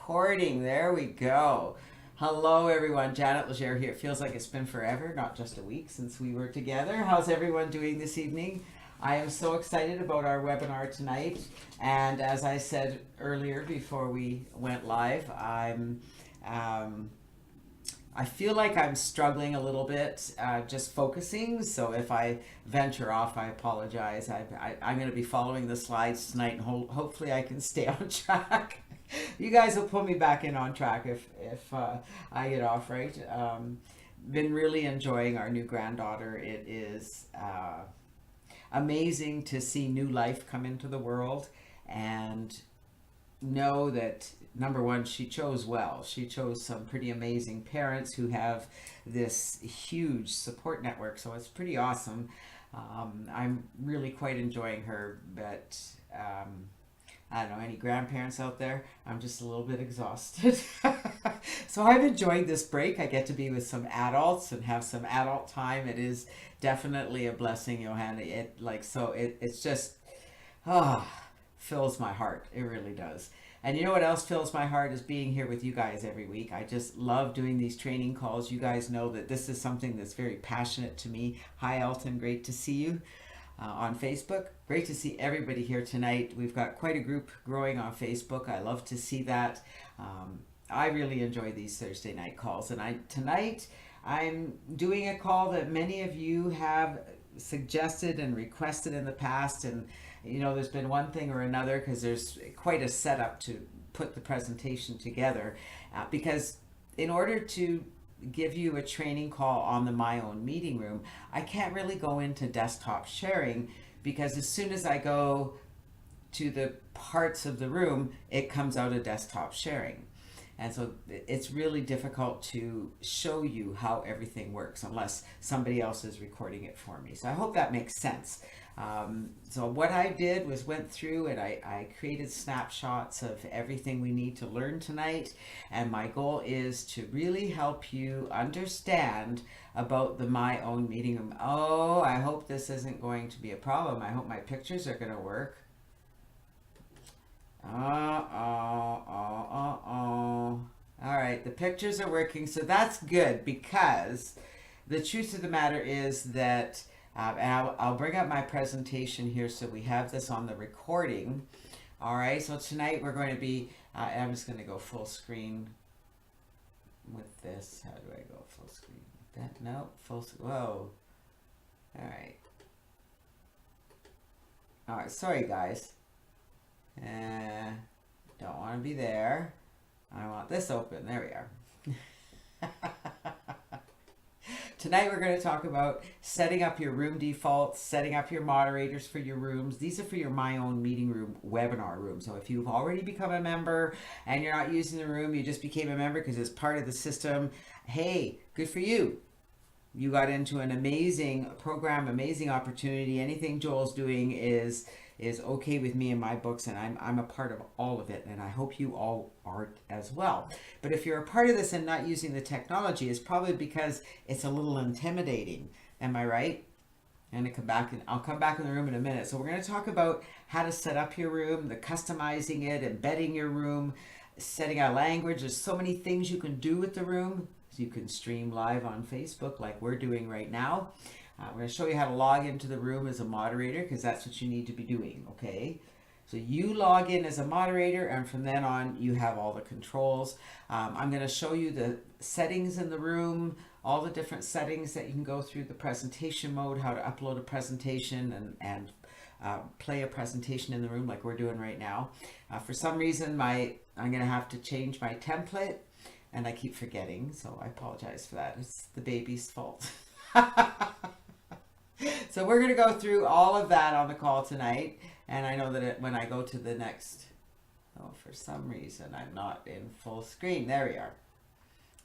recording. There we go. Hello, everyone. Janet Legere here. It feels like it's been forever, not just a week since we were together. How's everyone doing this evening? I am so excited about our webinar tonight. And as I said earlier before we went live, I feel like I'm struggling a little bit just focusing. So if I venture off, I apologize. I'm going to be following the slides tonight, and hopefully I can stay on track. You guys will put me back in on track if I get off right. Been really enjoying our new granddaughter. It is amazing to see new life come into the world and know that number one, she chose well. She chose some pretty amazing parents who have this huge support network, so it's pretty awesome. I'm really quite enjoying her, but I don't know, any grandparents out there? I'm just a little bit exhausted. So I've enjoyed this break. I get to be with some adults and have some adult time. It is definitely a blessing, Johanna. It's just fills my heart. It really does. And you know what else fills my heart is being here with you guys every week. I just love doing these training calls. You guys know that this is something that's very passionate to me. Hi, Elton. Great to see you on Facebook. Great to see everybody here tonight. We've got quite a group growing on Facebook. I love to see that. I really enjoy these Thursday night calls. And tonight I'm doing a call that many of you have suggested and requested in the past, and you know, there's been one thing or another because there's quite a setup to put the presentation together, because in order to give you a training call on the My Own Meeting Room, I can't really go into desktop sharing, because as soon as I go to the parts of the room, it comes out of desktop sharing. And so it's really difficult to show you how everything works unless somebody else is recording it for me. So I hope that makes sense. So what I did was went through and I created snapshots of everything we need to learn tonight. And my goal is to really help you understand about the My Own Meeting Room. Oh, I hope this isn't going to be a problem. I hope my pictures are going to work. All right, the pictures are working, so that's good, because the truth of the matter is that, and I'll bring up my presentation here so we have this on the recording. All right, so tonight we're going to be, I'm just going to go full screen with this. How do I go full screen with that? No, whoa. All right. All right, sorry guys. Don't want to be there. I want this open. There we are. Tonight we're going to talk about setting up your room defaults, setting up your moderators for your rooms. These are for your My Own Meeting Room webinar room. So if you've already become a member and you're not using the room, you just became a member because it's part of the system, hey, good for you. You got into an amazing program, amazing opportunity. Anything Joel's doing is okay with me in my books, and I'm a part of all of it, and I hope you all are as well. But if you're a part of this and not using the technology, it's probably because it's a little intimidating. Am I right? And I'll come back in the room in a minute. So we're going to talk about how to set up your room, the customizing it, embedding your room, setting a language. There's so many things you can do with the room. You can stream live on Facebook like we're doing right now. We're going to show you how to log into the room as a moderator, because that's what you need to be doing, okay? So you log in as a moderator, and from then on you have all the controls. I'm going to show you the settings in the room, all the different settings that you can go through, the presentation mode, how to upload a presentation and play a presentation in the room like we're doing right now. For some reason I'm going to have to change my template, and I keep forgetting, so I apologize for that. It's the baby's fault. So we're going to go through all of that on the call tonight, and I know that when I go to the next, for some reason I'm not in full screen. There we are.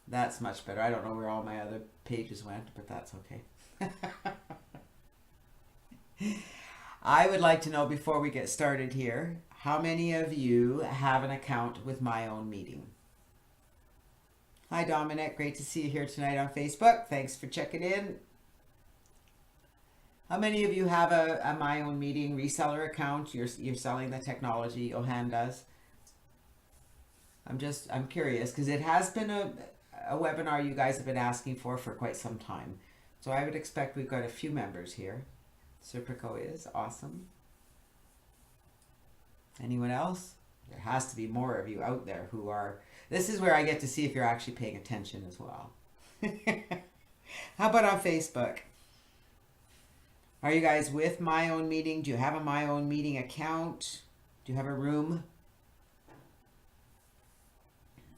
That's much better. I don't know where all my other pages went, but that's okay. I would like to know, before we get started here, how many of you have an account with My Own Meeting? Hi Dominic, great to see you here tonight on Facebook. Thanks for checking in. How many of you have a My Own Meeting reseller account? You're selling the technology. Johan does. I'm curious because it has been a webinar you guys have been asking for quite some time. So I would expect we've got a few members here. Serpico is awesome. Anyone else? There has to be more of you out there who are. This is where I get to see if you're actually paying attention as well. How about on Facebook? Are you guys with My Own Meeting? Do you have a My Own Meeting account? Do you have a room?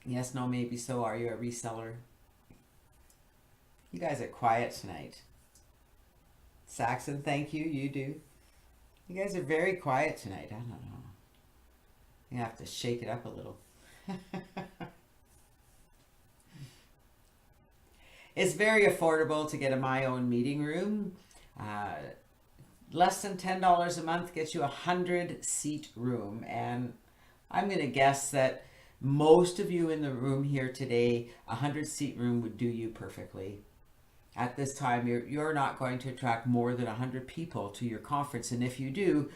Yes, no, maybe so. Are you a reseller? You guys are quiet tonight. Saxon, thank you. You do. You guys are very quiet tonight. I don't know. You have to shake it up a little. It's very affordable to get a My Own Meeting room. Less than $10 a month gets you a 100-seat room. And I'm going to guess that most of you in the room here today, a 100-seat room would do you perfectly. At this time, you're not going to attract more than 100 people to your conference. And if you do,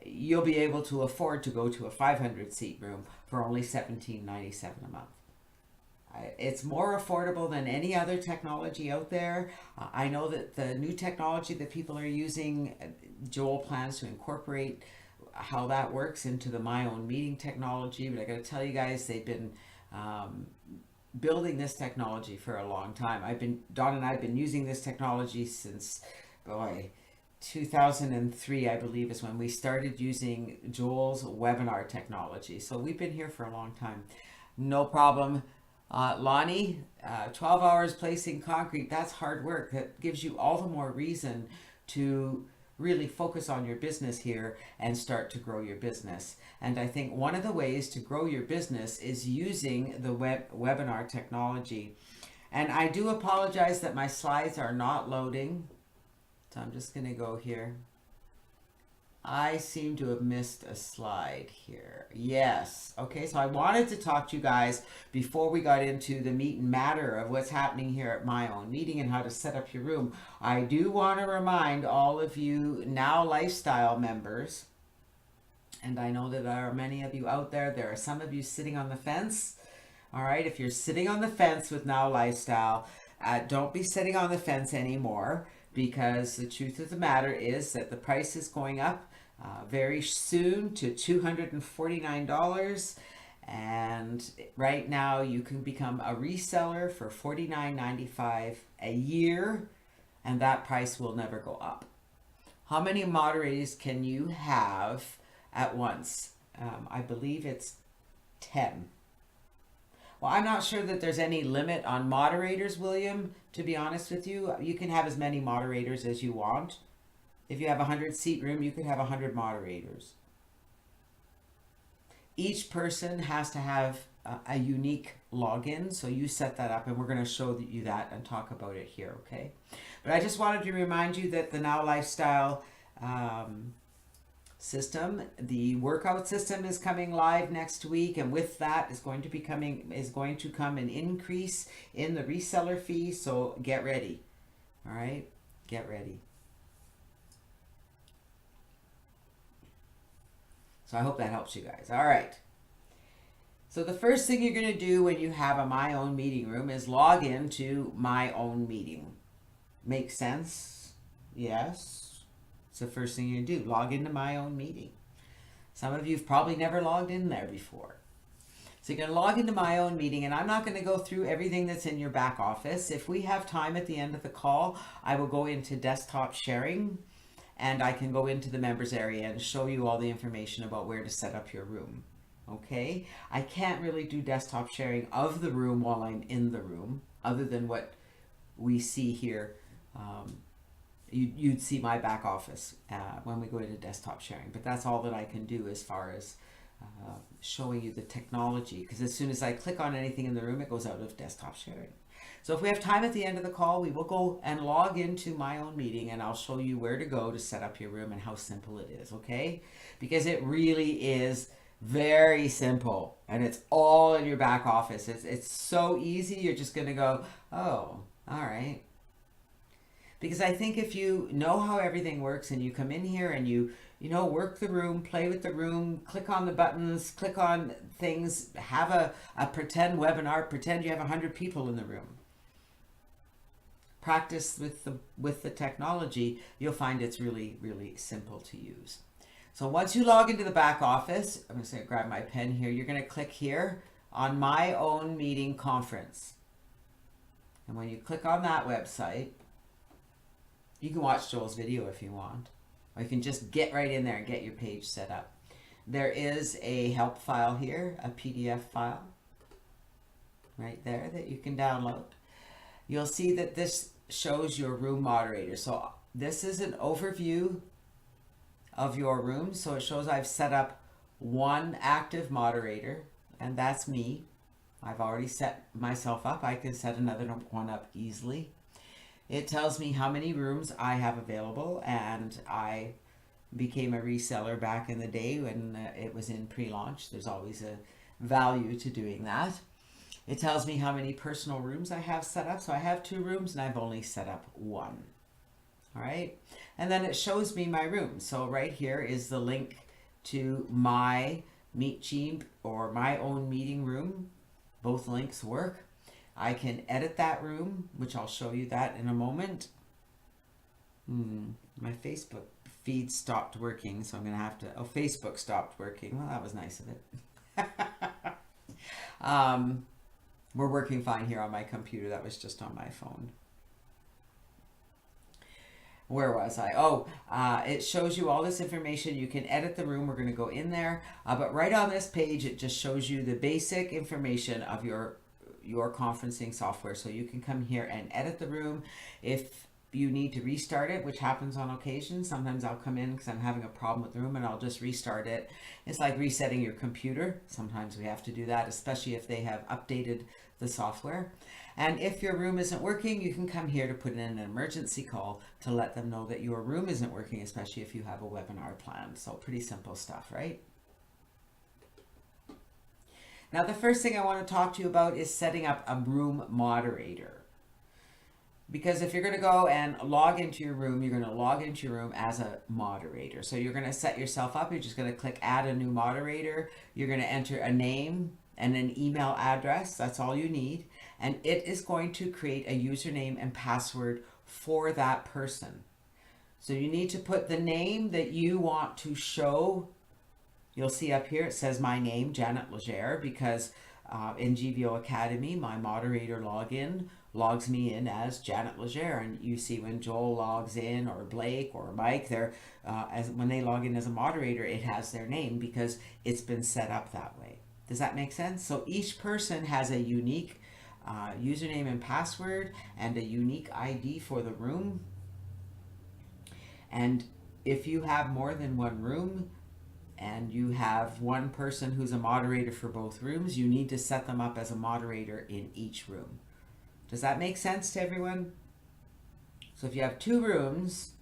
you'll be able to afford to go to a 500-seat room for only $17.97 a month. It's more affordable than any other technology out there. I know that the new technology that people are using, Joel plans to incorporate how that works into the My Own Meeting technology. But I got to tell you guys, they've been building this technology for a long time. Dawn and I have been using this technology since, 2003, I believe, is when we started using Joel's webinar technology. So we've been here for a long time. No problem. Lonnie, 12 hours placing concrete, that's hard work. That gives you all the more reason to really focus on your business here and start to grow your business. And I think one of the ways to grow your business is using the webinar technology. And I do apologize that my slides are not loading. So I'm just going to go here. I seem to have missed a slide here. Yes. Okay, so I wanted to talk to you guys before we got into the meat and matter of what's happening here at My Own Meeting and how to set up your room. I do want to remind all of you Now Lifestyle members, and I know that there are many of you out there. There are some of you sitting on the fence. All right, if you're sitting on the fence with Now Lifestyle, don't be sitting on the fence anymore, because the truth of the matter is that the price is going up very soon to $249. And right now you can become a reseller for $49.95 a year, and that price will never go up. How many moderators can you have at once? I believe it's 10. Well, I'm not sure that there's any limit on moderators, William, to be honest with you. You can have as many moderators as you want. If you have a 100-seat room, you could have 100 moderators. Each person has to have a unique login, so you set that up, and we're going to show you that and talk about it here, okay? But I just wanted to remind you that the Now Lifestyle system, the workout system, is coming live next week, and with that is going to come an increase in the reseller fee. So get ready. All right, get ready. So I hope that helps you guys. All right. So the first thing you're going to do when you have a My Own Meeting room is log in to My Own Meeting. Make sense? Yes. It's the first thing you're going to do. Log into My Own Meeting. Some of you have probably never logged in there before. So you're going to log into My Own Meeting, and I'm not going to go through everything that's in your back office. If we have time at the end of the call, I will go into desktop sharing, and I can go into the members area and show you all the information about where to set up your room. Okay? I can't really do desktop sharing of the room while I'm in the room, other than what we see here. You'd see my back office when we go into desktop sharing, but that's all that I can do as far as showing you the technology, because as soon as I click on anything in the room, it goes out of desktop sharing. So if we have time at the end of the call, we will go and log into My Own Meeting, and I'll show you where to go to set up your room and how simple it is, okay? Because it really is very simple, and it's all in your back office. It's so easy, you're just going to go, oh, all right. Because I think if you know how everything works and you come in here and you know, work the room, play with the room, click on the buttons, click on things, have a pretend webinar, pretend you have 100 people in the room. Practice with the technology, you'll find it's really, really simple to use. So once you log into the back office, I'm just going to grab my pen here. You're going to click here on My Own Meeting Conference. And when you click on that website, you can watch Joel's video if you want. Or you can just get right in there and get your page set up. There is a help file here, a PDF file right there that you can download. You'll see that this shows your room moderator. So this is an overview of your room. So it shows I've set up one active moderator, and that's me. I've already set myself up. I can set another one up easily. It tells me how many rooms I have available, and I became a reseller back in the day when it was in pre-launch. There's always a value to doing that. It tells me how many personal rooms I have set up. So I have 2 rooms and I've only set up 1. All right. And then it shows me my room. So right here is the link to my Meet Jean or My Own Meeting Room. Both links work. I can edit that room, which I'll show you that in a moment. My Facebook feed stopped working, so I'm going to have to... Oh, Facebook stopped working. Well, that was nice of it. We're working fine here on my computer. That was just on my phone. Where was I? Oh, it shows you all this information. You can edit the room. We're going to go in there. But right on this page, it just shows you the basic information of your conferencing software. So you can come here and edit the room. If you need to restart it, which happens on occasion, sometimes I'll come in because I'm having a problem with the room and I'll just restart it. It's like resetting your computer. Sometimes we have to do that, especially if they have updated the software. And if your room isn't working, you can come here to put in an emergency call to let them know that your room isn't working, especially if you have a webinar planned. So pretty simple stuff, right? Now, the first thing I want to talk to you about is setting up a room moderator. Because if you're going to go and log into your room, you're going to log into your room as a moderator. So you're going to set yourself up. You're just going to click add a new moderator. You're going to enter a name and an email address. That's all you need. And it is going to create a username and password for that person. So you need to put the name that you want to show. You'll see up here, it says my name, Janet Legere, because in GVO Academy, my moderator login logs me in as Janet Legere. And you see when Joel logs in, or Blake or Mike, when they log in as a moderator, it has their name because it's been set up that way. Does that make sense? So each person has a unique username and password and a unique ID for the room. And if you have more than one room and you have one person who's a moderator for both rooms, you need to set them up as a moderator in each room. Does that make sense to everyone? So if you have 2 rooms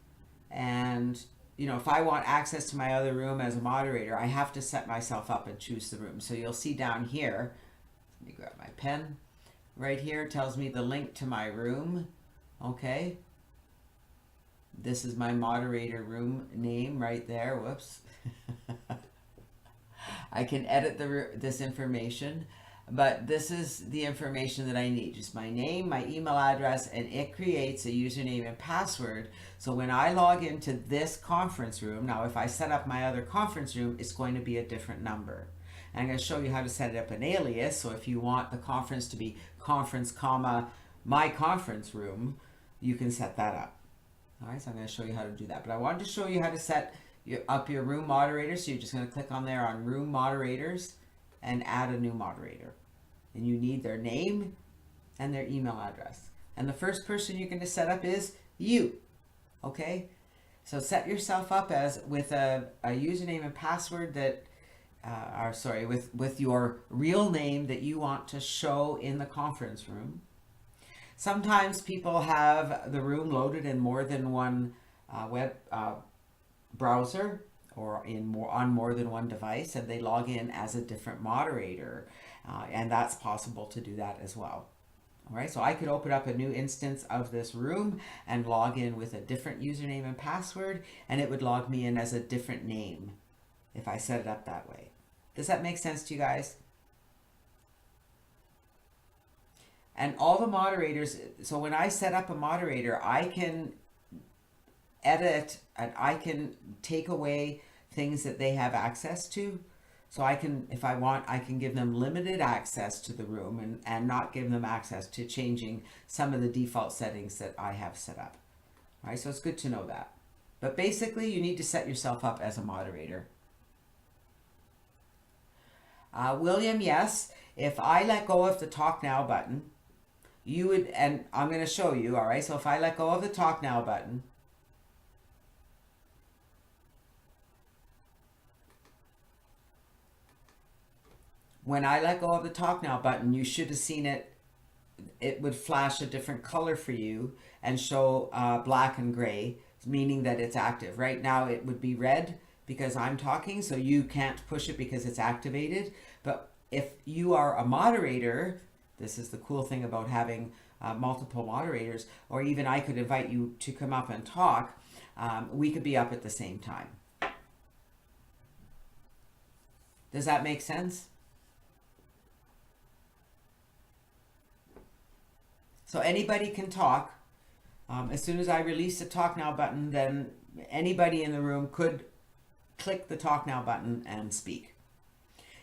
and if I want access to my other room as a moderator, I have to set myself up and choose the room. So you'll see down here, let me grab my pen. Right here it tells me the link to my room. Okay. This is my moderator room name right there. Whoops. I can edit this information, but this is the information that I need. Just my name, my email address, and it creates a username and password. So when I log into this conference room, now if I set up my other conference room, it's going to be a different number. And I'm going to show you how to set up an alias. So if you want the conference to be conference, my conference room, you can set that up. All right, so I'm going to show you how to do that. But I wanted to show you how to set up your room moderator. So you're just going to click on there on room moderators and add a new moderator. And you need their name and their email address. And the first person you're going to set up is you. Okay? So set yourself up with a username and password that with your real name that you want to show in the conference room. Sometimes people have the room loaded in more than one web browser or on more than one device, and they log in as a different moderator, and that's possible to do that as well. All right, so I could open up a new instance of this room and log in with a different username and password, and it would log me in as a different name if I set it up that way. Does that make sense to you guys? And all the moderators, so when I set up a moderator, I can edit and I can take away things that they have access to. So I can, if I want, I can give them limited access to the room and not give them access to changing some of the default settings that I have set up. All right, so it's good to know that. But basically, you need to set yourself up as a moderator. William, yes, if I let go of the Talk Now button, you would, and I'm going to show you, all right? So if I let go of the Talk Now button, when I let go of the Talk Now button, you should have seen it. It would flash a different color for you and show black and gray, meaning that it's active. Right now it would be red because I'm talking, so you can't push it because it's activated. But if you are a moderator, this is the cool thing about having multiple moderators, or even I could invite you to come up and talk, we could be up at the same time. Does that make sense? So anybody can talk. As soon as I release the Talk Now button, then anybody in the room could click the Talk Now button and speak.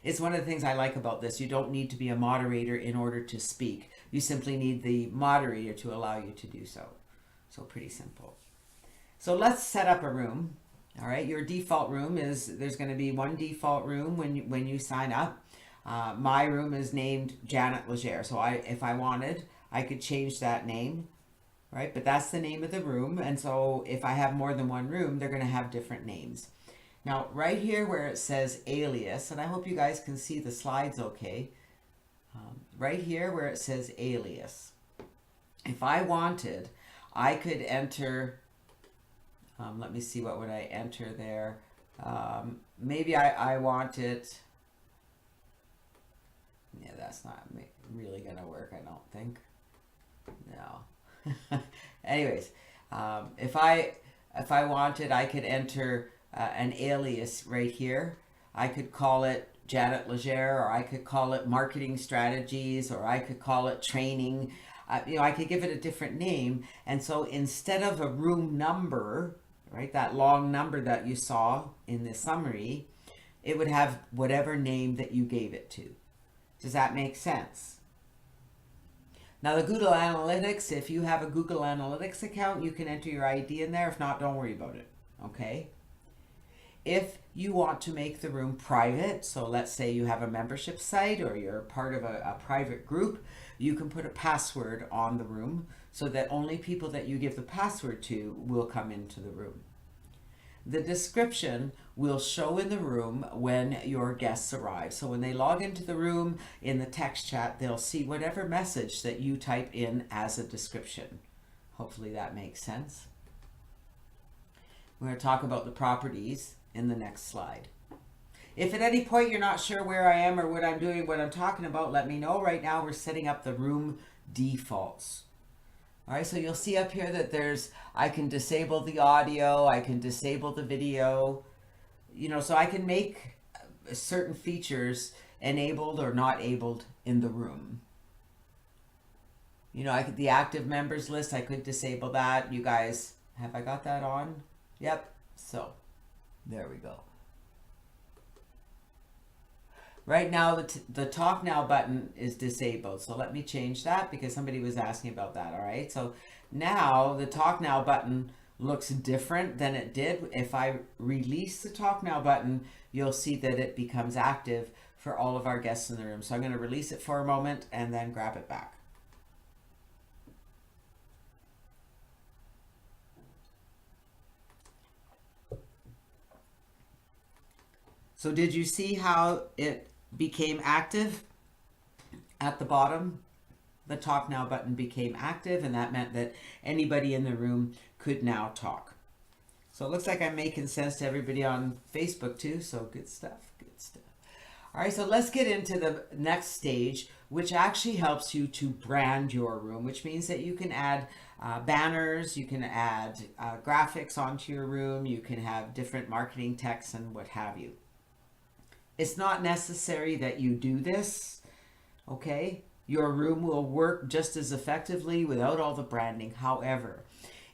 It's one of the things I like about this. You don't need to be a moderator in order to speak. You simply need the moderator to allow you to do so. So pretty simple. So let's set up a room. All right, your default room is, there's going to be one default room when you sign up. My room is named Janet Legere. So if I wanted, I could change that name, right? But that's the name of the room. And so if I have more than one room, they're going to have different names. Now, right here where it says alias, and I hope you guys can see the slides okay. Right here where it says alias, if I wanted, I could enter, let me see, what would I enter there? Maybe I want it, yeah, that's not really going to work, I don't think. No. Anyways, if I wanted, I could enter an alias right here. I could call it Janet Legere, or I could call it marketing strategies, or I could call it training. I could give it a different name. And so instead of a room number, right, that long number that you saw in the summary, it would have whatever name that you gave it to. Does that make sense? Now the Google Analytics, if you have a Google Analytics account, you can enter your ID in there. If not, don't worry about it, okay? If you want to make the room private, so let's say you have a membership site or you're part of a private group, you can put a password on the room so that only people that you give the password to will come into the room. The description will show in the room when your guests arrive. So when they log into the room in the text chat, they'll see whatever message that you type in as a description. Hopefully that makes sense. We're going to talk about the properties in the next slide. If at any point you're not sure where I am or what I'm doing, what I'm talking about, let me know. Right now we're setting up the room defaults. All right, so you'll see up here that I can disable the audio, I can disable the video, so I can make certain features enabled or not enabled in the room. The active members list, I could disable that. You guys, have I got that on? Yep, so there we go. Right now, the Talk Now button is disabled. So let me change that because somebody was asking about that, all right? So now the Talk Now button looks different than it did. If I release the Talk Now button, you'll see that it becomes active for all of our guests in the room. So I'm going to release it for a moment and then grab it back. So did you see how it became active at the bottom? The Talk Now button became active, and that meant that anybody in the room could now talk. So it looks like I'm making sense to everybody on Facebook too, so good stuff, good stuff. All right, so let's get into the next stage, which actually helps you to brand your room, which means that you can add banners, you can add graphics onto your room, you can have different marketing texts and what have you. It's not necessary that you do this, okay? Your room will work just as effectively without all the branding. However,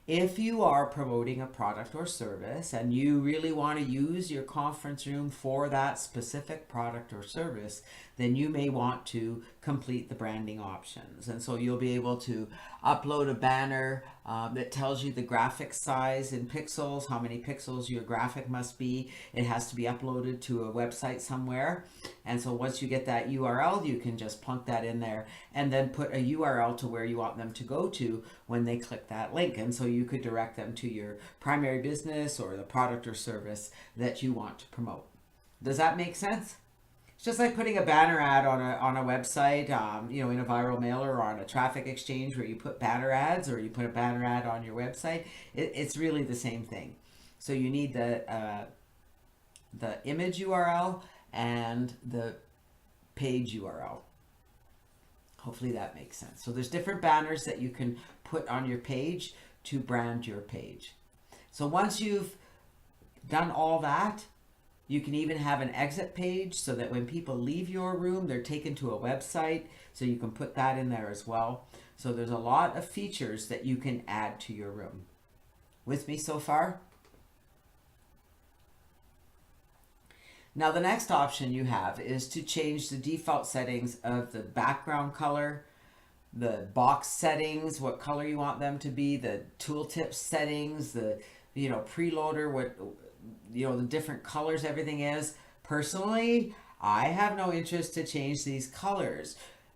if you are promoting a product or service and you really want to use your conference room for that specific product or service, then you may want to complete the branding options. And so you'll be able to upload a banner that tells you the graphic size in pixels, how many pixels your graphic must be. It has to be uploaded to a website somewhere. And so once you get that URL, you can just plunk that in there and then put a URL to where you want them to go to when they click that link. And so you could direct them to your primary business or the product or service that you want to promote. Does that make sense? It's just like putting a banner ad on a website, in a viral mailer or on a traffic exchange where you put banner ads, or you put a banner ad on your website. It's really the same thing. So you need the image URL and the page URL. Hopefully that makes sense. So there's different banners that you can put on your page to brand your page. So once you've done all that, you can even have an exit page so that when people leave your room, they're taken to a website. So you can put that in there as well. So there's a lot of features that you can add to your room. With me so far? Now the next option you have is to change the default settings of the background color, the box settings, what color you want them to be, the tooltip settings, the preloader, what the different colors everything is. Personally, I have no interest to change these colors.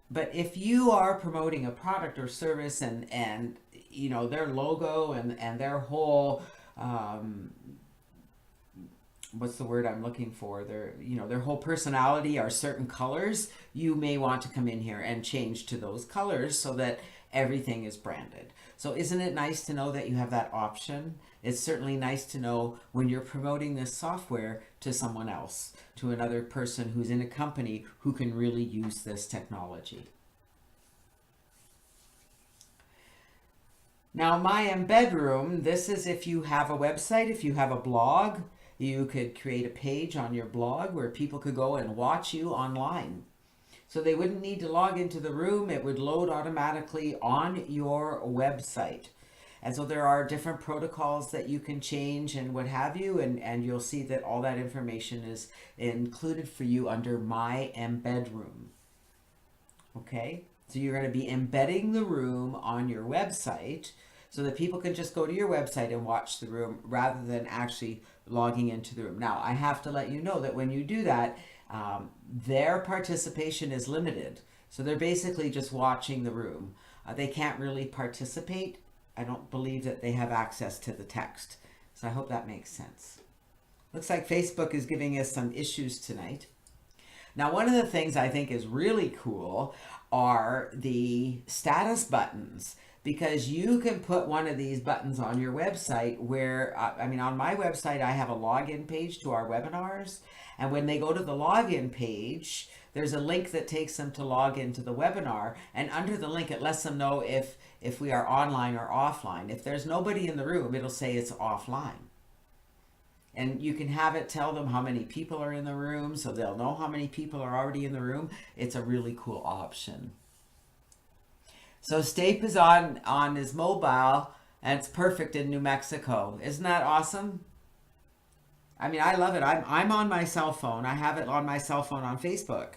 But if you are promoting a product or service and their logo and their whole what's the word I'm looking for? Their whole personality are certain colors, you may want to come in here and change to those colors so that everything is branded. So isn't it nice to know that you have that option? It's certainly nice to know when you're promoting this software to someone else, to another person who's in a company who can really use this technology. Now, my embed room, this is if you have a website, if you have a blog, you could create a page on your blog where people could go and watch you online. So they wouldn't need to log into the room. It would load automatically on your website. And so there are different protocols that you can change and what have you. And you'll see that all that information is included for you under My Embed Room. Okay? So you're going to be embedding the room on your website so that people can just go to your website and watch the room rather than actually logging into the room. Now, I have to let you know that when you do that, their participation is limited. So they're basically just watching the room. They can't really participate. I don't believe that they have access to the text. So I hope that makes sense. Looks like Facebook is giving us some issues tonight. Now, one of the things I think is really cool are the status buttons, because you can put one of these buttons on your website where, on my website, I have a login page to our webinars. And when they go to the login page, there's a link that takes them to log into the webinar. And under the link, it lets them know if we are online or offline. If there's nobody in the room, it'll say it's offline. And you can have it tell them how many people are in the room, so they'll know how many people are already in the room. It's a really cool option. So Stape is on his mobile, and it's perfect in New Mexico. Isn't that awesome? I love it. I'm on my cell phone. I have it on my cell phone on Facebook.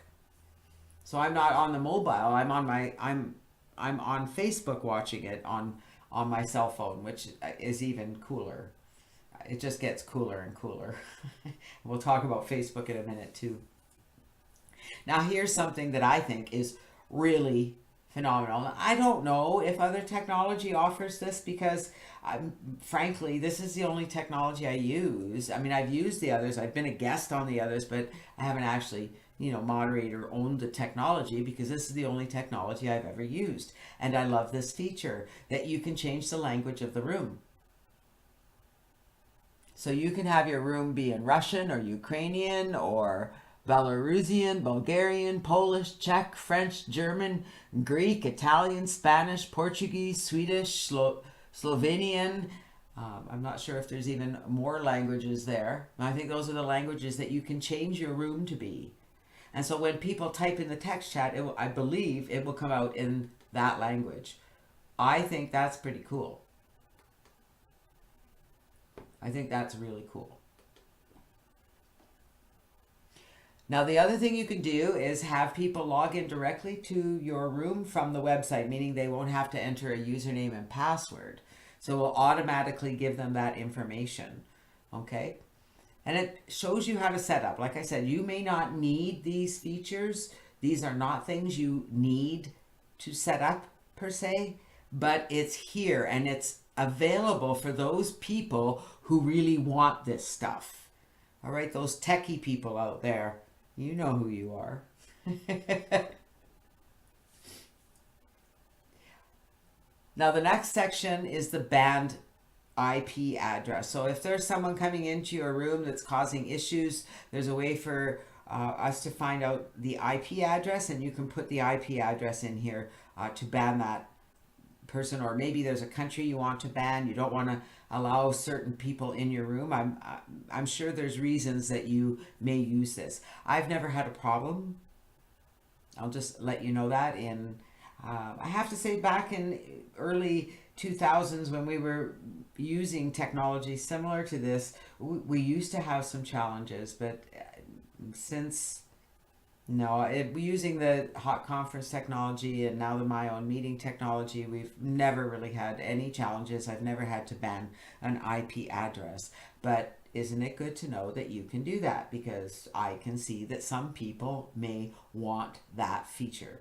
So I'm not on the mobile. I'm on Facebook watching it on my cell phone, which is even cooler. It just gets cooler and cooler. We'll talk about Facebook in a minute too. Now here's something that I think is really phenomenal. I don't know if other technology offers this because frankly, this is the only technology I use. I've used the others. I've been a guest on the others, but I haven't actually, moderated or owned the technology because this is the only technology I've ever used. And I love this feature that you can change the language of the room. So you can have your room be in Russian or Ukrainian or Belarusian, Bulgarian, Polish, Czech, French, German, Greek, Italian, Spanish, Portuguese, Swedish, Slovenian. I'm not sure if there's even more languages there. I think those are the languages that you can change your room to be. And so when people type in the text chat, I believe it will come out in that language. I think that's pretty cool. I think that's really cool. Now, the other thing you can do is have people log in directly to your room from the website, meaning they won't have to enter a username and password. So we'll automatically give them that information. Okay? And it shows you how to set up. Like I said, you may not need these features. These are not things you need to set up per se, but it's here and it's available for those people who really want this stuff. All right, those techie people out there, you know who you are. Now, the next section is the banned IP address. So if there's someone coming into your room that's causing issues, there's a way for us to find out the IP address, and you can put the IP address in here to ban that person. Or maybe there's a country you want to ban. You don't want to allow certain people in your room. I'm sure there's reasons that you may use this. I've never had a problem. I'll just let you know that. I have to say, back in early 2000s, when we were using technology similar to this, we used to have some challenges, but since using the hot conference technology and now my own meeting technology, we've never really had any challenges. I've never had to ban an IP address. But isn't it good to know that you can do that? Because I can see that some people may want that feature,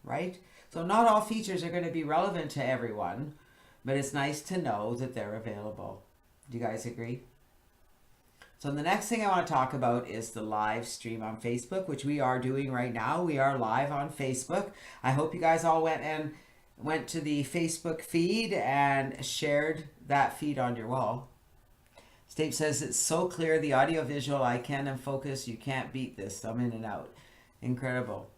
right? So not all features are going to be relevant to everyone, but it's nice to know that they're available. Do you guys agree? So the next thing I want to talk about is the live stream on Facebook, which we are doing right now. We are live on Facebook. I hope you guys all went to the Facebook feed and shared that feed on your wall. Steve says, it's so clear, the audio visual, I can and focus, you can't beat this. I'm in and out. Incredible.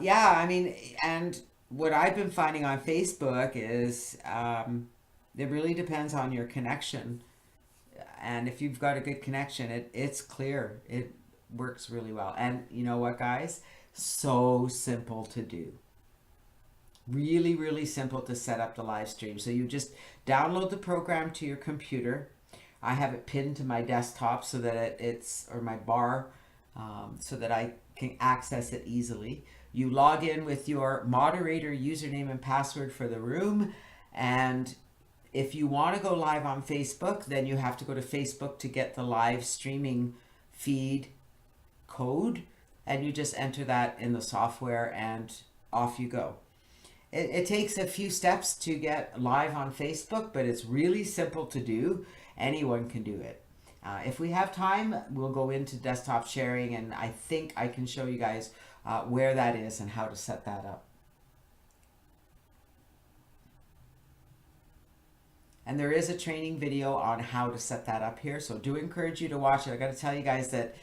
Yeah, I mean, and what I've been finding on Facebook is it really depends on your connection. And if you've got a good connection, it's clear. It works really well. And you know what, guys? So simple to do. Really, really simple to set up the live stream. So you just download the program to your computer. I have it pinned to my desktop so that or my bar, so that I can access it easily. You log in with your moderator username and password for the room, and if you want to go live on Facebook, then you have to go to Facebook to get the live streaming feed code, and you just enter that in the software and off you go. It takes a few steps to get live on Facebook, but it's really simple to do. Anyone can do it. If we have time, we'll go into desktop sharing, and I think I can show you guys where that is and how to set that up. And there is a training video on how to set that up here. So do encourage you to watch it. I got to tell you guys that,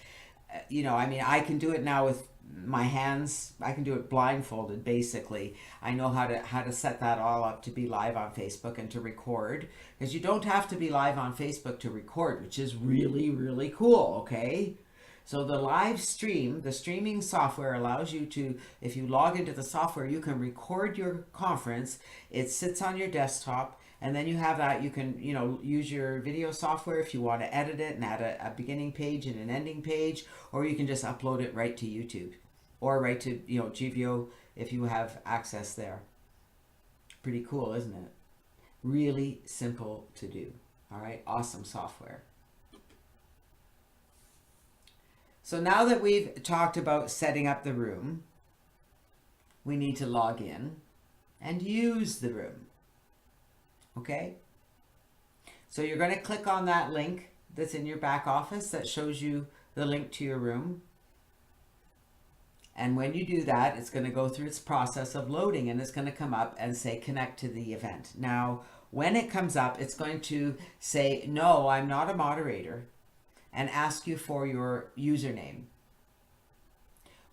I can do it now with my hands. I can do it blindfolded, basically. I know how to set that all up to be live on Facebook and to record. Because you don't have to be live on Facebook to record, which is really, really cool, okay? So the live stream, the streaming software allows you to, if you log into the software, you can record your conference. It sits on your desktop. And then you have that, you can, use your video software if you want to edit it and add a beginning page and an ending page, or you can just upload it right to YouTube or right to, GVO if you have access there. Pretty cool, isn't it? Really simple to do. All right, awesome software. So now that we've talked about setting up the room, we need to log in and use the room. Okay, so you're going to click on that link that's in your back office that shows you the link to your room. And when you do that, it's going to go through its process of loading, and it's going to come up and say connect to the event. Now, when it comes up, it's going to say, no, I'm not a moderator, and ask you for your username.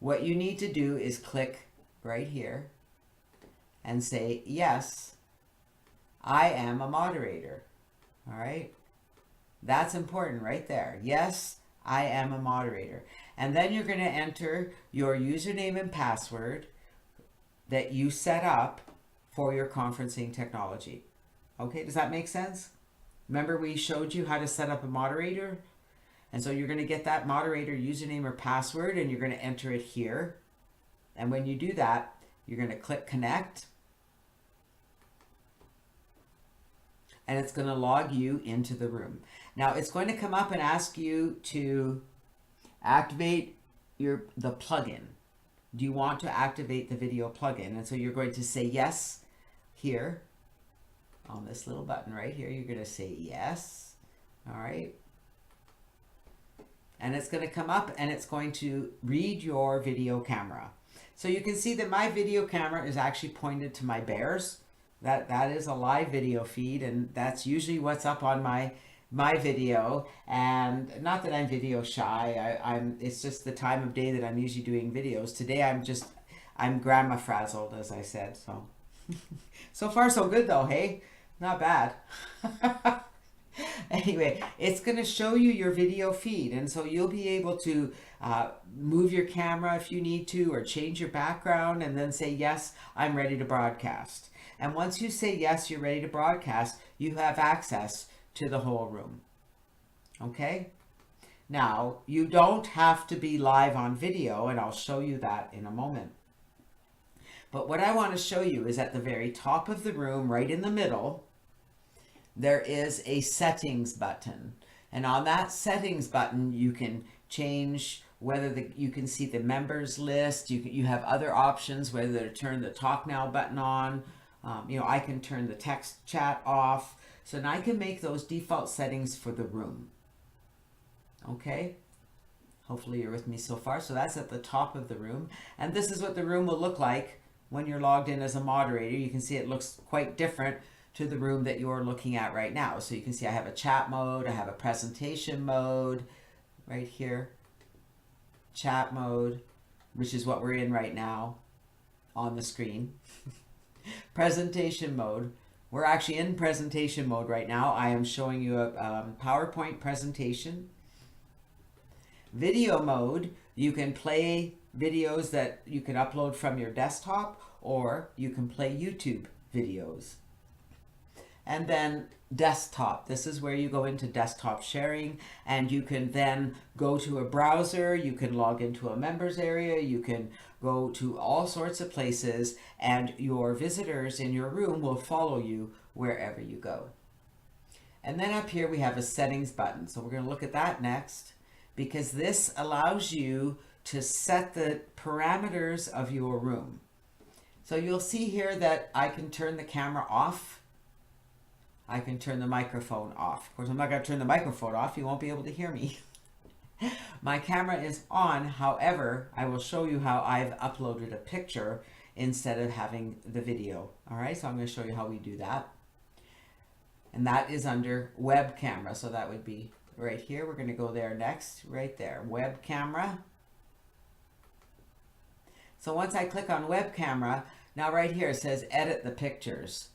what you need to do is click right here and say, yes, I am a moderator. All right. That's important right there. Yes, I am a moderator. And then you're going to enter your username and password that you set up for your conferencing technology. Okay, does that make sense? Remember we showed you how to set up a moderator? And so you're going to get that moderator username or password and you're going to enter it here. And when you do that, you're going to click connect. And it's going to log you into the room. Now it's going to come up and ask you to activate the plugin. Do you want to activate the video plugin? And so you're going to say yes here on this little button right here. You're going to say yes. All right. And it's going to come up and it's going to read your video camera. So you can see that my video camera is actually pointed to my bears. That is a live video feed, and that's usually what's up on my video. And not that I'm video shy, it's just the time of day that I'm usually doing videos. Today I'm grandma frazzled, as I said. So so far so good though, hey? Not bad. Anyway, it's going to show you your video feed, and so you'll be able to move your camera if you need to, or change your background, and then say, yes, I'm ready to broadcast. And once you say, yes, you're ready to broadcast, you have access to the whole room. Okay? Now, you don't have to be live on video, and I'll show you that in a moment. But what I want to show you is at the very top of the room, right in the middle, there is a settings button. And on that settings button, you can change whether you can see the members list. You have other options, whether to turn the talk now button on. I can turn the text chat off. So now I can make those default settings for the room. Okay. Hopefully you're with me so far. So that's at the top of the room. And this is what the room will look like when you're logged in as a moderator. You can see it looks quite different to the room that you're looking at right now. So you can see I have a chat mode, I have a presentation mode right here, chat mode, which is what we're in right now on the screen. Presentation mode, we're actually in presentation mode right now. I am showing you a PowerPoint presentation. Video mode, you can play videos that you can upload from your desktop, or you can play YouTube videos. And then desktop, this is where you go into desktop sharing, and you can then go to a browser, you can log into a members area, you can go to all sorts of places, and your visitors in your room will follow you wherever you go. And then up here we have a settings button. So we're going to look at that next, because this allows you to set the parameters of your room. So you'll see here that I can turn the camera off. I can turn the microphone off. Of course, I'm not going to turn the microphone off. You won't be able to hear me. My camera is on. However, I will show you how I've uploaded a picture instead of having the video. All right, so I'm going to show you how we do that. And that is under web camera. So that would be right here. We're going to go there next, right there, web camera. So once I click on web camera, now right here it says edit the pictures.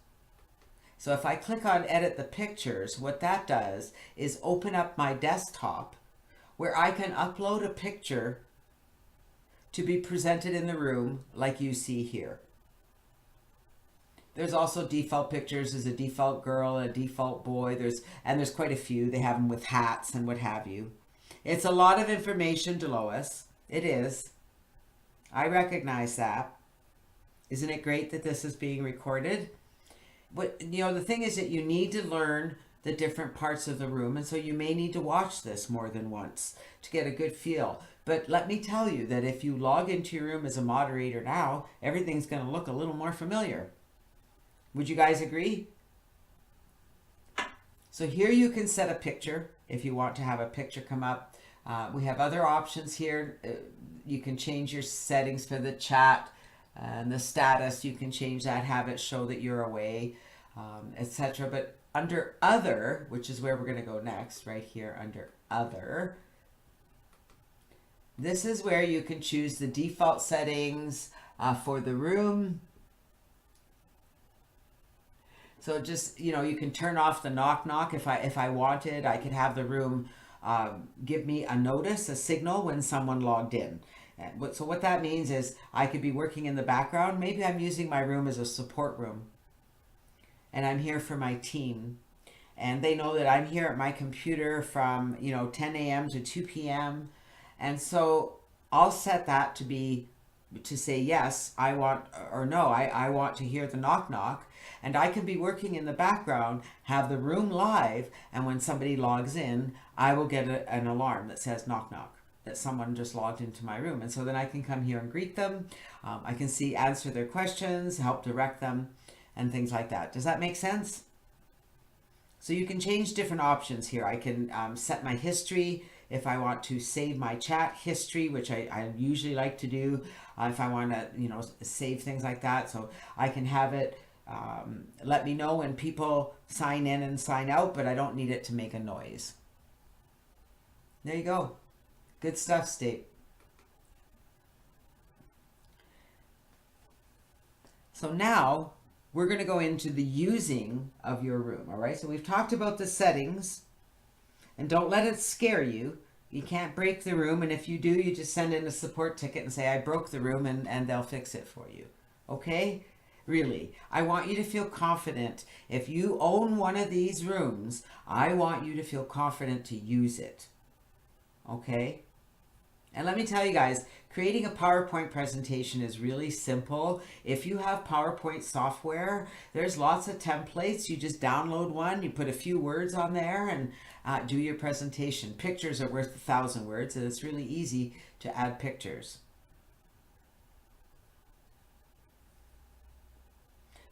So if I click on edit the pictures, what that does is open up my desktop where I can upload a picture to be presented in the room like you see here. There's also default pictures. There's a default girl, a default boy. There's quite a few. They have them with hats and what have you. It's a lot of information, Delois. It is. I recognize that. Isn't it great that this is being recorded? But, the thing is that you need to learn the different parts of the room, and so you may need to watch this more than once to get a good feel. But let me tell you that if you log into your room as a moderator now, everything's going to look a little more familiar. Would you guys agree? So here you can set a picture if you want to have a picture come up. We have other options here. You can change your settings for the chat and the status. You can change that, have it show that you're away, etc. But under other, which is where we're going to go next, right here under other, This is where you can choose the default settings for the room. So just, you know, you can turn off the knock knock. If I wanted, I could have the room give me a notice, a signal when someone logged in. So what that means is I could be working in the background. Maybe I'm using my room as a support room and I'm here for my team. And they know that I'm here at my computer from, you know, 10 a.m. to 2 p.m. And so I'll set that to say yes, I want, or no, I want to hear the knock knock. And I can be working in the background, have the room live, and when somebody logs in, I will get an alarm that says knock knock, that someone just logged into my room. And so then I can come here and greet them. I can answer their questions, help direct them, and things like that. Does that make sense? So you can change different options here. I can set my history if I want to save my chat history, which I usually like to do if I want to, you know, save things like that. So I can have it let me know when people sign in and sign out, but I don't need it to make a noise. There you go. Good stuff, State. So now we're going to go into the using of your room, all right? So we've talked about the settings, and don't let it scare you. You can't break the room, and if you do, you just send in a support ticket and say, I broke the room, and they'll fix it for you, okay? Really, I want you to feel confident. If you own one of these rooms, I want you to feel confident to use it, okay? And let me tell you guys, creating a PowerPoint presentation is really simple. If you have PowerPoint software, there's lots of templates. You just download one, you put a few words on there and do your presentation. Pictures are worth 1,000 words, and it's really easy to add pictures.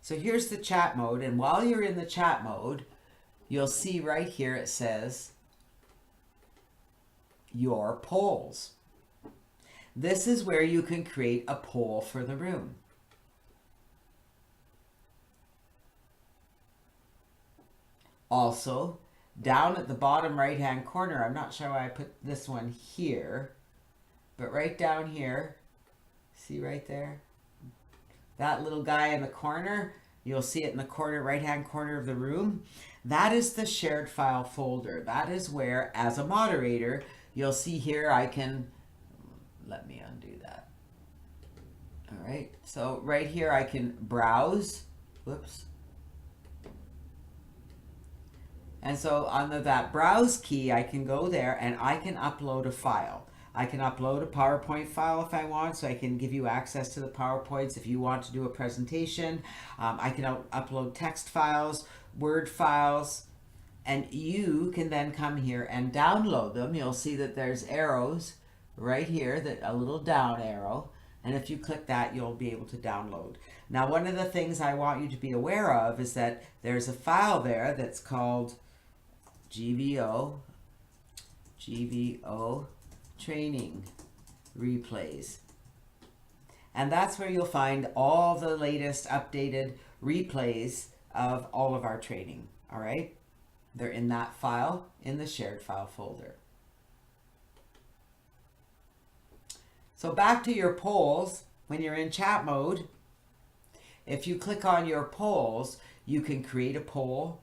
So here's the chat mode, and while you're in the chat mode, you'll see right here it says your polls. This is where you can create a poll for the room. Also, down at the bottom right hand corner, I'm not sure why I put this one here, but right down here, see right there? That little guy in the corner, you'll see it in the corner, right-hand corner of the room. That is the shared file folder. That is where, as a moderator, you'll see here I can, let me undo that. All right, so right here I can browse, whoops. And so under that browse key, I can go there and I can upload a file. I can upload a PowerPoint file if I want, so I can give you access to the PowerPoints if you want to do a presentation. I can upload text files, Word files, and you can then come here and download them. You'll see that there's arrows right here, that a little down arrow, and if you click that, you'll be able to download. Now, one of the things I want you to be aware of is that there's a file there that's called GVO training replays, and that's where you'll find all the latest updated replays of all of our training. All right, they're in that file in the shared file folder. So back to your polls. When you're in chat mode, if you click on your polls, you can create a poll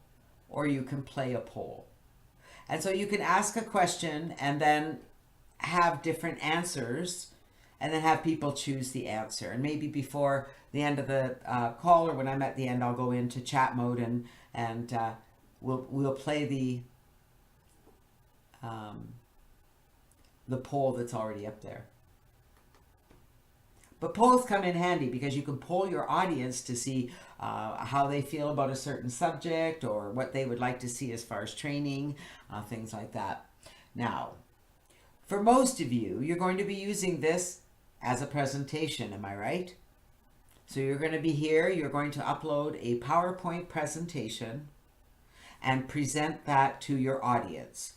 or you can play a poll. And so you can ask a question and then have different answers and then have people choose the answer. And maybe before the end of the call, or when I'm at the end, I'll go into chat mode and we'll play the poll that's already up there. But polls come in handy because you can poll your audience to see how they feel about a certain subject or what they would like to see as far as training, things like that. Now, for most of you, you're going to be using this as a presentation, am I right? So you're going to be here, you're going to upload a PowerPoint presentation and present that to your audience.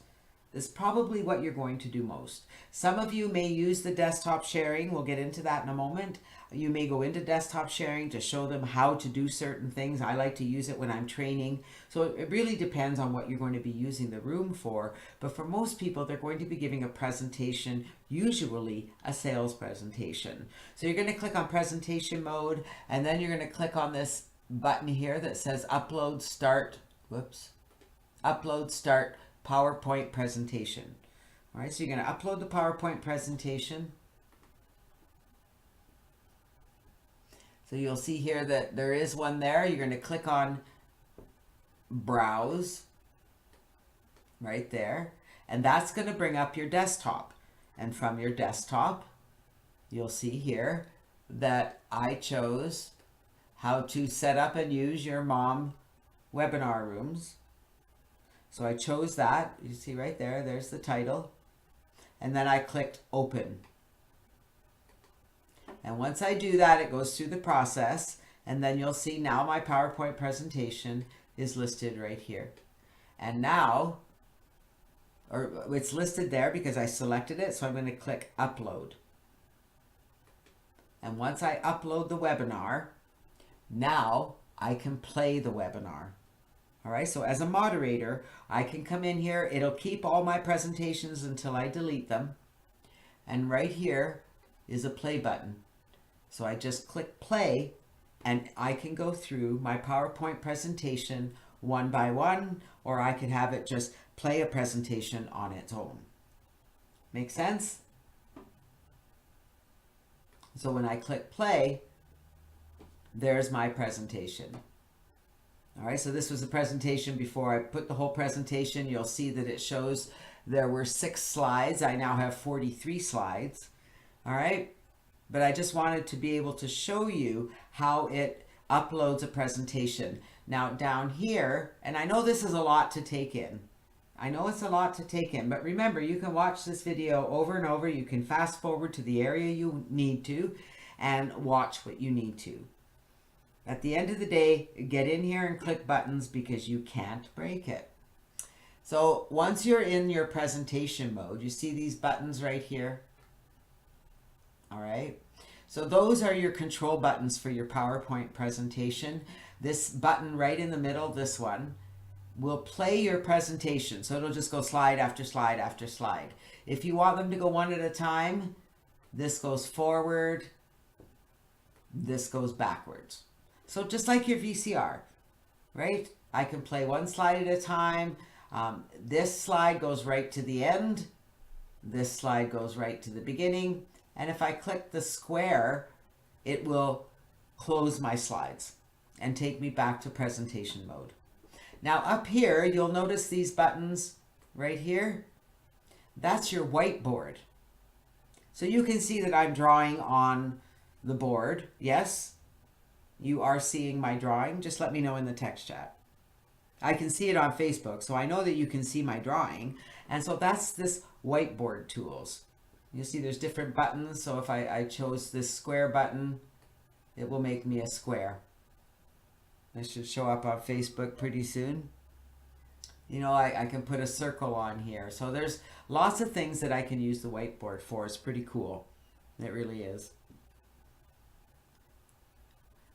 is probably what you're going to do most. Some of you may use the desktop sharing. We'll get into that in a moment. You may go into desktop sharing to show them how to do certain things. I like to use it when I'm training. So it really depends on what you're going to be using the room for. But for most people, they're going to be giving a presentation, usually a sales presentation. So you're going to click on presentation mode, and then you're going to click on this button here that says upload start, upload start PowerPoint presentation. All right, so you're going to upload the PowerPoint presentation. So you'll see here that there is one there. You're going to click on browse right there, and that's going to bring up your desktop. And from your desktop, you'll see here that I chose how to set up and use your mom webinar rooms. So I chose that. You see right there, there's the title. And then I clicked open. And once I do that, it goes through the process, and then you'll see now my PowerPoint presentation is listed right here. And now, or it's listed there because I selected it, so I'm going to click upload. And once I upload the webinar, now I can play the webinar. All right, so as a moderator, I can come in here. It'll keep all my presentations until I delete them. And right here is a play button. So I just click play, and I can go through my PowerPoint presentation one by one, or I could have it just play a presentation on its own. Make sense? So when I click play, there's my presentation. All right, so this was a presentation before I put the whole presentation. You'll see that it shows there were 6 slides. I now have 43 slides. All right, but I just wanted to be able to show you how it uploads a presentation. Now down here, and I know this is a lot to take in. I know it's a lot to take in, but remember, you can watch this video over and over. You can fast forward to the area you need to and watch what you need to. At the end of the day, get in here and click buttons because you can't break it. So once you're in your presentation mode, you see these buttons right here. All right. So those are your control buttons for your PowerPoint presentation. This button right in the middle, this one, will play your presentation. So it'll just go slide after slide after slide. If you want them to go one at a time, this goes forward, this goes backwards. So just like your VCR, right? I can play one slide at a time. This slide goes right to the end. This slide goes right to the beginning. And if I click the square, it will close my slides and take me back to presentation mode. Now up here, you'll notice these buttons right here. That's your whiteboard. So you can see that I'm drawing on the board. Yes, you are seeing my drawing. Just let me know in the text chat. I can see it on Facebook, so I know that you can see my drawing. And so that's this whiteboard tools. You'll see there's different buttons. So if I chose this square button, it will make me a square. This should show up on Facebook pretty soon. You know, I can put a circle on here. So there's lots of things that I can use the whiteboard for. It's pretty cool. It really is.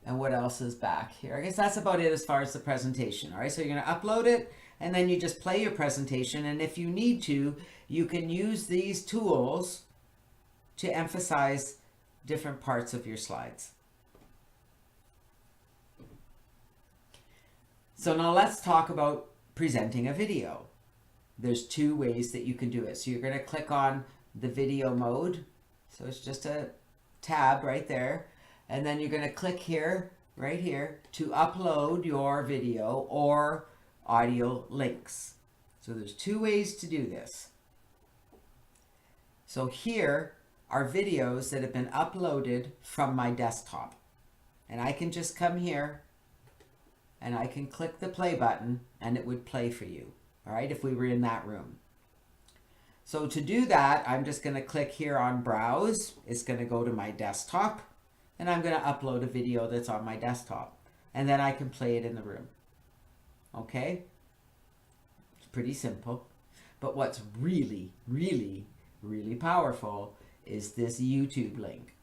And what else is back here? I guess that's about it as far as the presentation. All right, so you're going to upload it, and then you just play your presentation. And if you need to, you can use these tools to emphasize different parts of your slides. So now let's talk about presenting a video. There's 2 ways that you can do it. So you're going to click on the video mode. So it's just a tab right there. And then you're going to click here, right here, to upload your video or audio links. So there's 2 ways to do this. So here are videos that have been uploaded from my desktop. And I can just come here and I can click the play button and it would play for you. All right, if we were in that room. So to do that, I'm just going to click here on browse. It's going to go to my desktop. And I'm going to upload a video that's on my desktop. And then I can play it in the room. Okay? It's pretty simple. But what's really, really, really powerful is this YouTube link.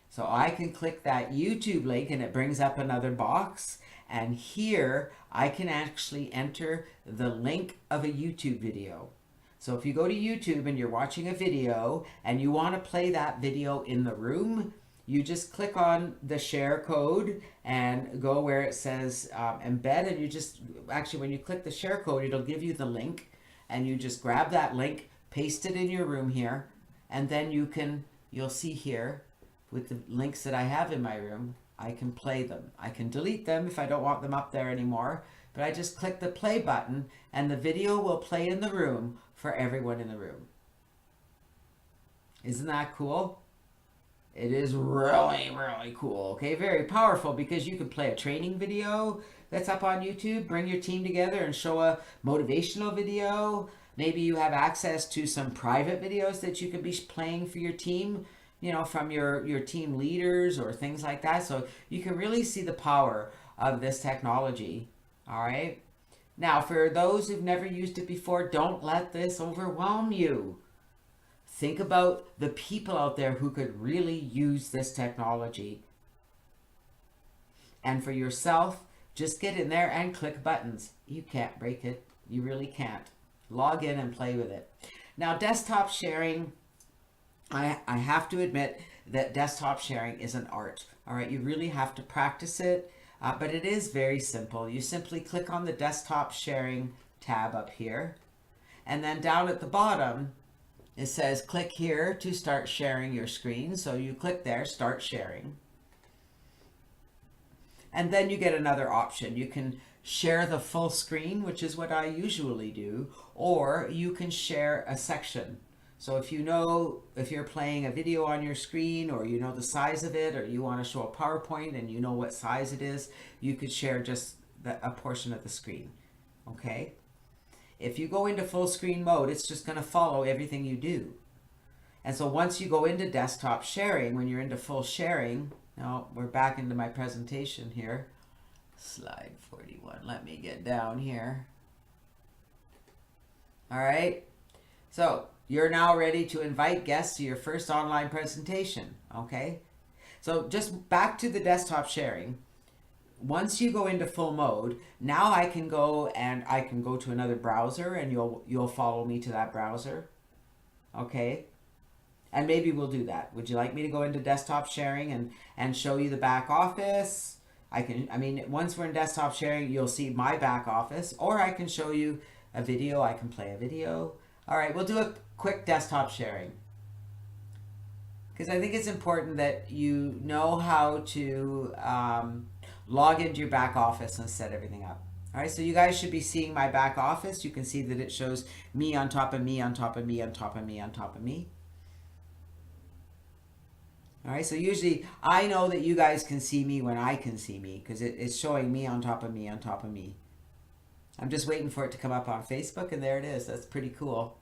So I can click that YouTube link and it brings up another box. And here I can actually enter the link of a YouTube video. So if you go to YouTube and you're watching a video and you want to play that video in the room, you just click on the share code and go where it says embed, and you just, actually when you click the share code, it'll give you the link, and you just grab that link, paste it in your room here, and then you'll see here with the links that I have in my room, I can play them. I can delete them if I don't want them up there anymore, but I just click the play button and the video will play in the room for everyone in the room. Isn't that cool? It is really, really cool. Okay, very powerful, because you can play a training video that's up on YouTube, bring your team together and show a motivational video. Maybe you have access to some private videos that you can be playing for your team, you know, from your team leaders or things like that. So you can really see the power of this technology. All right. Now, for those who've never used it before, don't let this overwhelm you. Think about the people out there who could really use this technology. And for yourself, just get in there and click buttons. You can't break it. You really can't. Log in and play with it. Now, desktop sharing, I have to admit that desktop sharing is an art. All right, you really have to practice it, but it is very simple. You simply click on the desktop sharing tab up here, and then down at the bottom, it says click here to start sharing your screen. So you click there, start sharing. And then you get another option. You can share the full screen, which is what I usually do, or you can share a section. So if you're playing a video on your screen, or you know the size of it, or you want to show a PowerPoint and you know what size it is, you could share just a portion of the screen. Okay? If you go into full screen mode, it's just going to follow everything you do. And so once you go into desktop sharing, when you're into full sharing, now we're back into my presentation here. Slide 41. Let me get down here. All right. So you're now ready to invite guests to your first online presentation. Okay. So just back to the desktop sharing. Once you go into full mode, now I can go to another browser, and you'll follow me to that browser. Okay. And maybe we'll do that. Would you like me to go into desktop sharing and show you the back office? Once we're in desktop sharing, you'll see my back office, or I can show you a video. I can play a video. All right, we'll do a quick desktop sharing, because I think it's important that you know how to log into your back office and set everything up. All right, so you guys should be seeing my back office. You can see that it shows me on top of me, on top of me, on top of me, on top of me. All right, so usually I know that you guys can see me when I can see me, because it's showing me on top of me, on top of me. I'm just waiting for it to come up on Facebook, and there it is. That's pretty cool.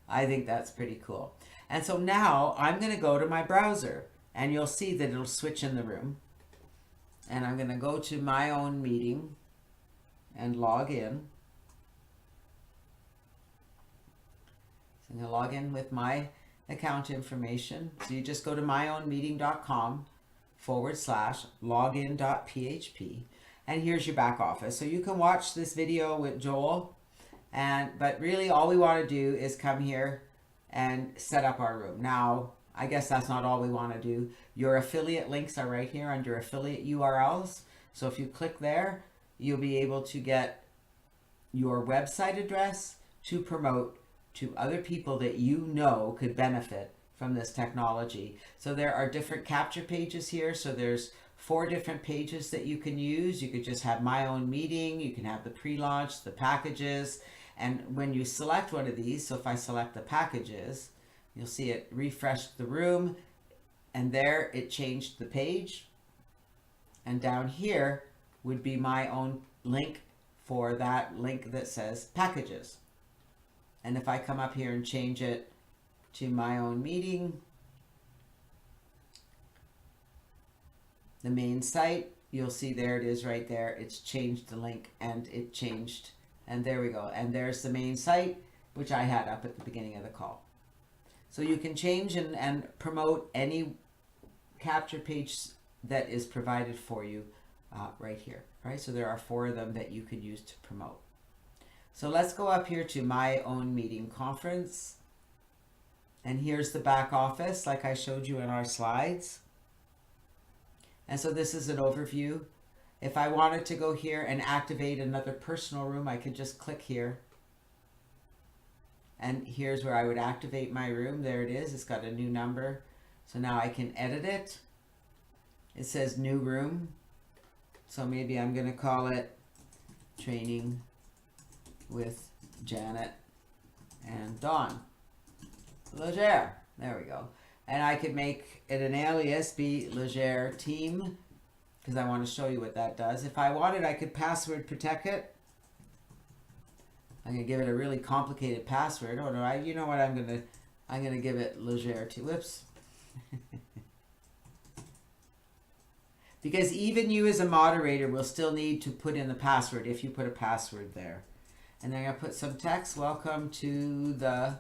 I think that's pretty cool. And so now I'm going to go to my browser, and you'll see that it'll switch in the room. And I'm going to go to my own meeting and log in. So I'm going to log in with my account information. So you just go to myownmeeting.com/login.php, and here's your back office. So you can watch this video with Joel, but really all we want to do is come here and set up our room. Now, I guess that's not all we want to do. Your affiliate links are right here under affiliate URLs. So if you click there, you'll be able to get your website address to promote to other people that you know could benefit from this technology. So there are different capture pages here. So there's 4 different pages that you can use. You could just have my own meeting. You can have the pre-launch, the packages. And when you select one of these, so if I select the packages, you'll see it refreshed the room, and there it changed the page. And down here would be my own link for that link that says packages. And if I come up here and change it to my own meeting, the main site, you'll see there it is right there. It's changed the link, and it changed, and there we go. And there's the main site which I had up at the beginning of the call. So you can change and promote any capture page that is provided for you right here, right? So there are 4 of them that you could use to promote. So let's go up here to my own meeting conference. And here's the back office like I showed you in our slides. And so this is an overview. If I wanted to go here and activate another personal room, I could just click here. And here's where I would activate my room. There it is. It's got a new number. So now I can edit it. It says new room. So maybe I'm going to call it Training with Janet and Dawn Legere. There we go. And I could make it an alias, be Legere Team, because I want to show you what that does. If I wanted, I could password protect it. I'm going to give it a really complicated password. Oh no, you know what, I'm going to give it Legere Team. Whoops. Because even you as a moderator will still need to put in the password if you put a password there. And then I'm going to put some text. Welcome to the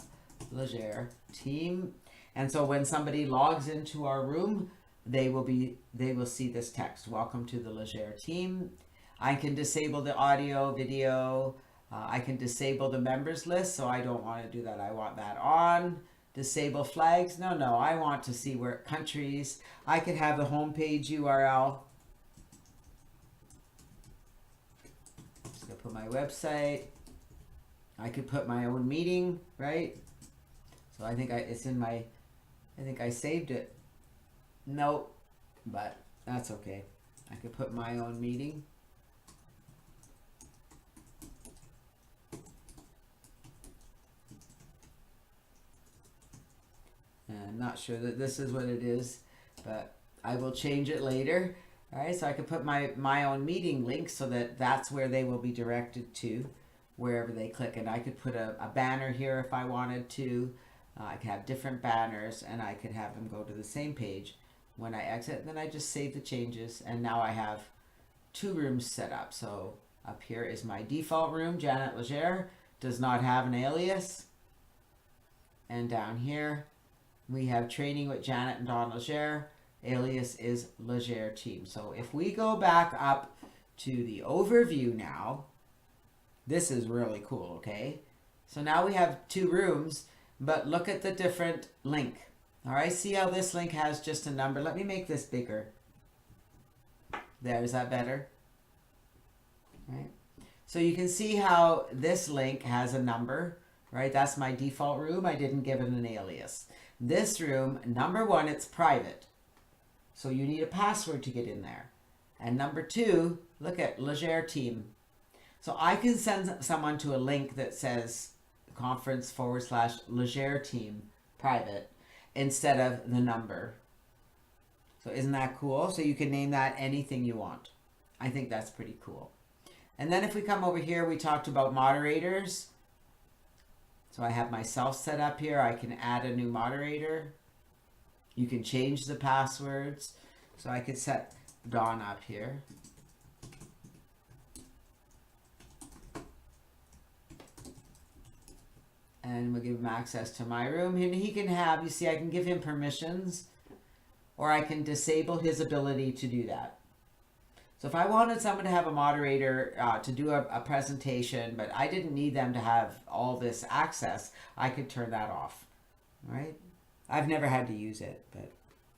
Legere Team. And so when somebody logs into our room, they will see this text. Welcome to the Legere Team. I can disable the audio, video. I can disable the members list, so I don't want to do that. I want that on. Disable flags. No, I want to see where countries. I could have the homepage URL. Just gonna put my website. I could put my own meeting, right? So I think it's in my, I think I saved it. Nope, but that's okay. I could put my own meeting. And I'm not sure that this is what it is, but I will change it later. All right, so I could put my own meeting link so that that's where they will be directed to, wherever they click. And I could put a banner here if I wanted to. I could have different banners, and I could have them go to the same page when I exit. And then I just save the changes, and now I have 2 rooms set up. So up here is my default room, Janet Legere, does not have an alias. And down here, we have Training with Janet and Dawn Legere. Alias is Legere Team. So if we go back up to the overview now, this is really cool, okay? So now we have 2 rooms, but look at the different link. All right, see how this link has just a number? Let me make this bigger. There, is that better? Right. So you can see how this link has a number, right? That's my default room. I didn't give it an alias. This room, number 1, it's private. So you need a password to get in there. And number 2, look at Legere Team. So I can send someone to a link that says conference/Legere Team private instead of the number. So isn't that cool? So you can name that anything you want. I think that's pretty cool. And then if we come over here, we talked about moderators. So I have myself set up here. I can add a new moderator. You can change the passwords. So I could set Dawn up here. And we'll give him access to my room. And he can have, you see, I can give him permissions, or I can disable his ability to do that. So if I wanted someone to have a moderator to do a presentation, but I didn't need them to have all this access, I could turn that off, right? I've never had to use it, but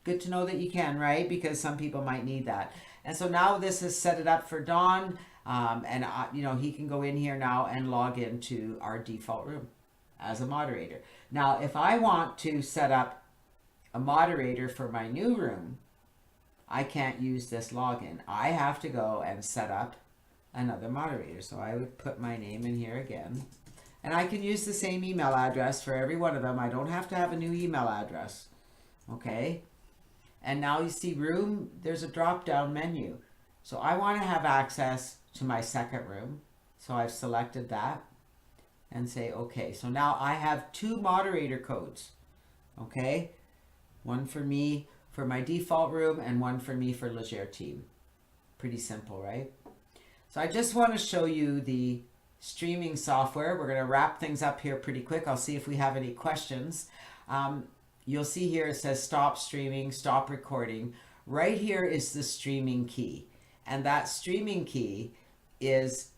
good to know that you can, right? Because some people might need that. And so now this has set it up for Dawn, and you know, he can go in here now and log into our default room as a moderator. Now, if I want to set up a moderator for my new room, I can't use this login. I have to go and set up another moderator. So I would put my name in here again. And I can use the same email address for every one of them. I don't have to have a new email address. Okay. And now you see room, there's a drop-down menu. So I want to have access to my second room. So I've selected that and say, okay. So now I have 2 moderator codes. Okay. One for me for my default room and one for me for Legere Team. Pretty simple, right? So I just want to show you the streaming software. We're going to wrap things up here pretty quick. I'll see if we have any questions. You'll see here it says stop streaming, stop recording. Right here is the streaming key. And that streaming key is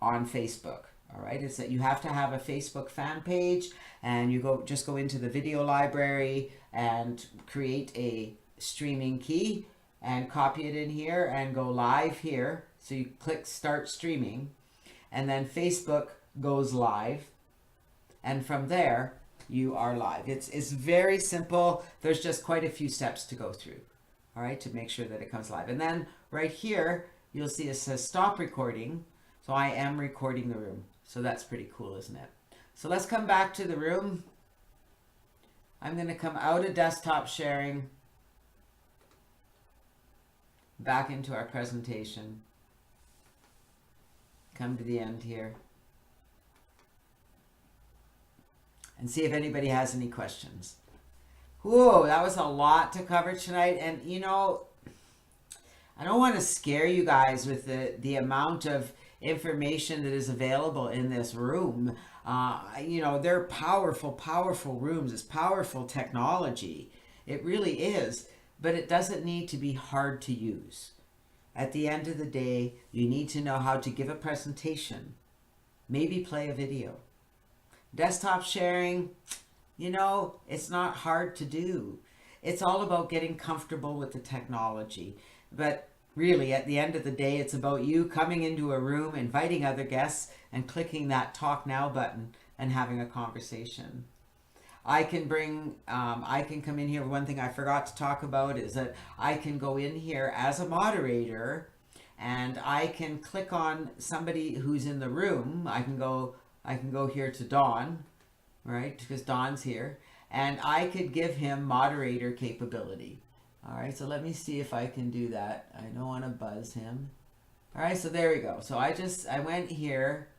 on Facebook. All right, it's that you have to have a Facebook fan page, and you just go into the video library and create a streaming key and copy it in here and go live here. So you click start streaming, and then Facebook goes live, and from there you are live. It's very simple. There's just quite a few steps to go through, all right, to make sure that it comes live. And then right here you'll see it says stop recording. So I am recording the room. So that's pretty cool, isn't it? So let's come back to the room. I'm going to come out of desktop sharing, back into our presentation. Come to the end here. And see if anybody has any questions. Whoa, that was a lot to cover tonight. And you know, I don't want to scare you guys with the amount of information that is available in this room. You know, they're powerful, powerful rooms. It's powerful technology. It really is. But it doesn't need to be hard to use. At the end of the day, you need to know how to give a presentation. Maybe play a video. Desktop sharing, you know, it's not hard to do. It's all about getting comfortable with the technology. But really, at the end of the day, it's about you coming into a room, inviting other guests, and clicking that Talk Now button and having a conversation. I can come in here. One thing I forgot to talk about is that I can go in here as a moderator, and I can click on somebody who's in the room. I can go here to Don, right? Because Don's here, and I could give him moderator capability. All right, so let me see if I can do that. I don't want to buzz him. All right, so there we go. So I went here.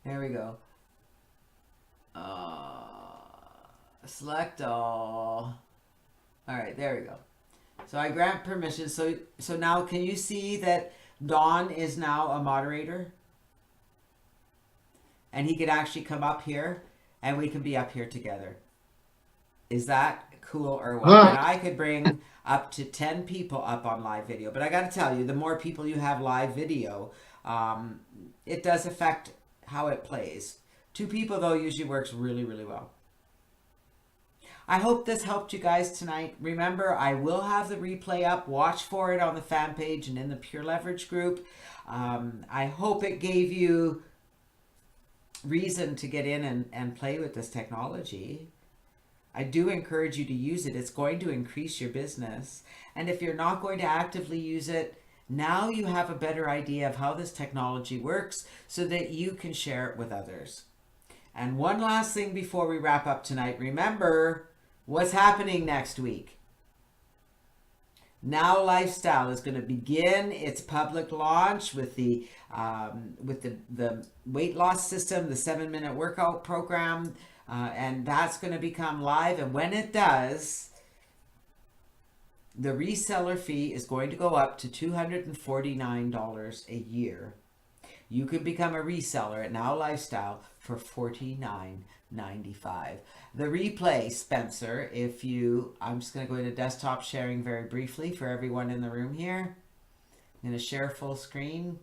There we go. Select all. All right, there we go. So I grant permission. So now can you see that Don is now a moderator? And he could actually come up here, and we can be up here together. Is that cool or what? And I could bring up to 10 people up on live video. But I got to tell you, the more people you have live video, it does affect how it plays. 2 people, though, usually works really, really well. I hope this helped you guys tonight. Remember, I will have the replay up. Watch for it on the fan page and in the Pure Leverage group. I hope it gave you reason to get in and play with this technology. I do encourage you to use it. It's going to increase your business. And if you're not going to actively use it, now you have a better idea of how this technology works so that you can share it with others. And one last thing before we wrap up tonight. Remember what's happening next week. Now Lifestyle is going to begin its public launch with the weight loss system, the 7-minute workout program. And that's going to become live. And when it does, the reseller fee is going to go up to $249 a year. You can become a reseller at Now Lifestyle for $49.95. The replay, Spencer, I'm just going to go into desktop sharing very briefly for everyone in the room here. I'm going to share full screen.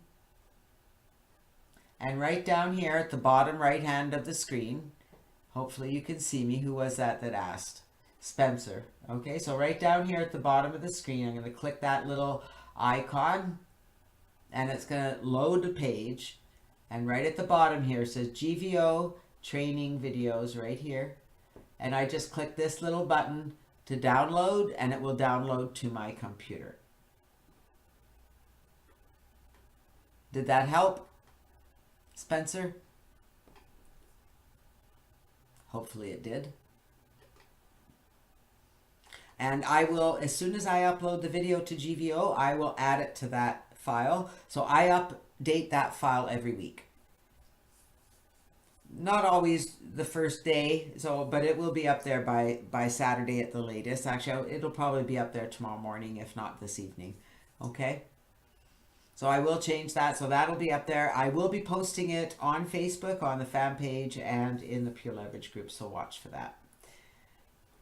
And right down here at the bottom right hand of the screen, hopefully you can see me. Who was that asked? Spencer. Okay, so right down here at the bottom of the screen, I'm going to click that little icon, and it's going to load the page. And right at the bottom here it says GVO training videos right here. And I just click this little button to download, and it will download to my computer. Did that help, Spencer? Hopefully it did. And I will, as soon as I upload the video to GVO, I will add it to that file. So I update that file every week. Not always the first day, but it will be up there by Saturday at the latest. Actually, it'll probably be up there tomorrow morning, if not this evening. Okay? So I will change that. So that'll be up there. I will be posting it on Facebook, on the fan page, and in the Pure Leverage group. So watch for that.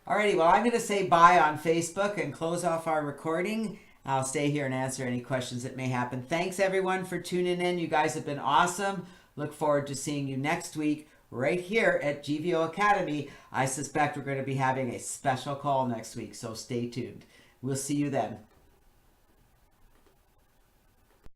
Alrighty, well, I'm going to say bye on Facebook and close off our recording. I'll stay here and answer any questions that may happen. Thanks, everyone, for tuning in. You guys have been awesome. Look forward to seeing you next week right here at GVO Academy. I suspect we're going to be having a special call next week, so stay tuned. We'll see you then.